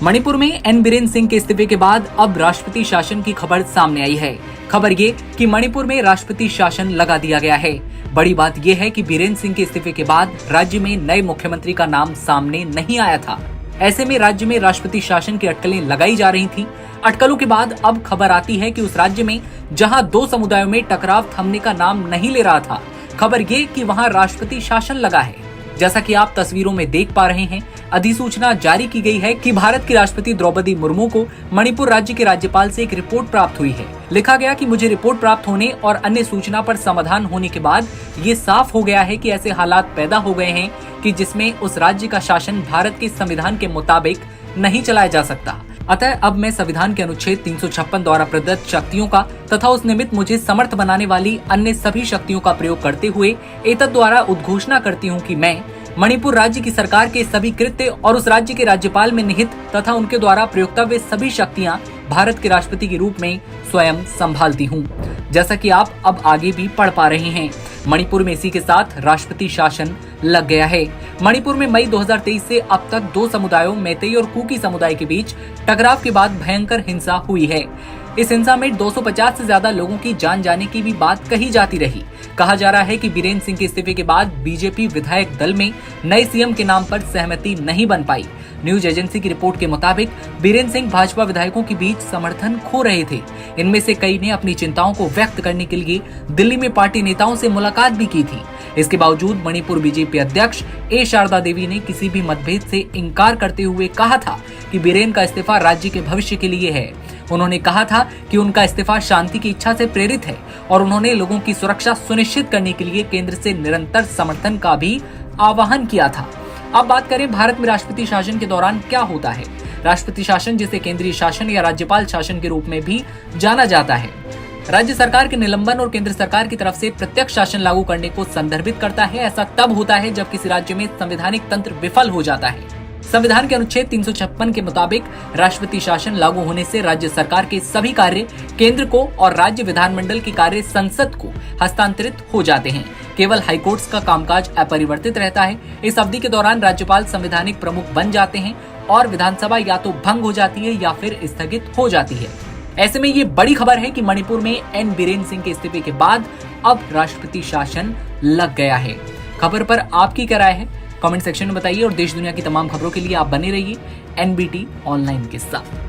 मणिपुर में एन बीरेन सिंह के इस्तीफे के बाद अब राष्ट्रपति शासन की खबर सामने आई है। खबर ये कि मणिपुर में राष्ट्रपति शासन लगा दिया गया है। बड़ी बात यह है कि बीरेन सिंह के इस्तीफे के बाद राज्य में नए मुख्यमंत्री का नाम सामने नहीं आया था। ऐसे में राज्य में राष्ट्रपति शासन की अटकलें लगाई जा रही थीं। अटकलों के बाद अब खबर आती है कि उस राज्य में जहां दो समुदायों में टकराव थमने का नाम नहीं ले रहा था, खबर ये कि वहां राष्ट्रपति शासन लगा है। जैसा कि आप तस्वीरों में देख पा रहे हैं, अधिसूचना जारी की गई है कि भारत की राष्ट्रपति द्रौपदी मुर्मू को मणिपुर राज्य के राज्यपाल से एक रिपोर्ट प्राप्त हुई है। लिखा गया कि मुझे रिपोर्ट प्राप्त होने और अन्य सूचना पर समाधान होने के बाद ये साफ हो गया है कि ऐसे हालात पैदा हो गए हैं कि जिसमें उस राज्य का शासन भारत के संविधान के मुताबिक नहीं चलाया जा सकता। अतः अब मैं संविधान के अनुच्छेद 356 द्वारा प्रदत्त शक्तियों का तथा उस निमित्त मुझे समर्थ बनाने वाली अन्य सभी शक्तियों का प्रयोग करते हुए एतद द्वारा उद्घोषणा करती हूँ कि मैं मणिपुर राज्य की सरकार के सभी कृत्य और उस राज्य के राज्यपाल में निहित तथा उनके द्वारा प्रयोक्तव्य सभी शक्तियां भारत के राष्ट्रपति के रूप में स्वयं संभालती हूं। जैसा कि आप अब आगे भी पढ़ पा रहे हैं, मणिपुर में इसी के साथ राष्ट्रपति शासन लग गया है। मणिपुर में मई 2023 से अब तक दो समुदायों मैतेई और कुकी समुदाय के बीच टकराव के बाद भयंकर हिंसा हुई है। इस हिंसा में 250 से ज्यादा लोगों की जान जाने की भी बात कही जाती रही। कहा जा रहा है कि बीरेन सिंह के इस्तीफे के बाद बीजेपी विधायक दल में नए सीएम के नाम पर सहमति नहीं बन पाई। न्यूज एजेंसी की रिपोर्ट के मुताबिक बीरेन सिंह भाजपा विधायकों के बीच समर्थन खो रहे थे। इनमें से कई ने अपनी चिंताओं को व्यक्त करने के लिए दिल्ली में पार्टी नेताओं से मुलाकात भी की थी। इसके बावजूद मणिपुर बीजेपी अध्यक्ष ए शारदा देवी ने किसी भी मतभेद से इनकार करते हुए कहा था कि बीरेन का इस्तीफा राज्य के भविष्य के लिए है। उन्होंने कहा था कि उनका इस्तीफा शांति की इच्छा से प्रेरित है और उन्होंने लोगों की सुरक्षा सुनिश्चित करने के लिए केंद्र से निरंतर समर्थन का भी आह्वान किया था। अब बात करें भारत में राष्ट्रपति शासन के दौरान क्या होता है। राष्ट्रपति शासन, जिसे केंद्रीय शासन या राज्यपाल शासन के रूप में भी जाना जाता है, राज्य सरकार के निलंबन और केंद्र सरकार की तरफ से प्रत्यक्ष शासन लागू करने को संदर्भित करता है। ऐसा तब होता है जब किसी राज्य में संवैधानिक तंत्र विफल हो जाता है। संविधान के अनुच्छेद 356 के मुताबिक राष्ट्रपति शासन लागू होने से राज्य सरकार के सभी कार्य केंद्र को और राज्य विधानमंडल के कार्य संसद को हस्तांतरित हो जाते हैं। केवल हाईकोर्ट्स का कामकाज अपरिवर्तित रहता है। इस अवधि के दौरान राज्यपाल संवैधानिक प्रमुख बन जाते हैं और विधानसभा या तो भंग हो जाती है या फिर स्थगित हो जाती है। ऐसे में ये बड़ी खबर है कि मणिपुर में एन बीरेन सिंह के इस्तीफे के बाद अब राष्ट्रपति शासन लग गया है। खबर पर आपकी क्या राय है? कमेंट सेक्शन में बताइए और देश दुनिया की तमाम खबरों के लिए आप बने रहिए एनबीटी ऑनलाइन के साथ।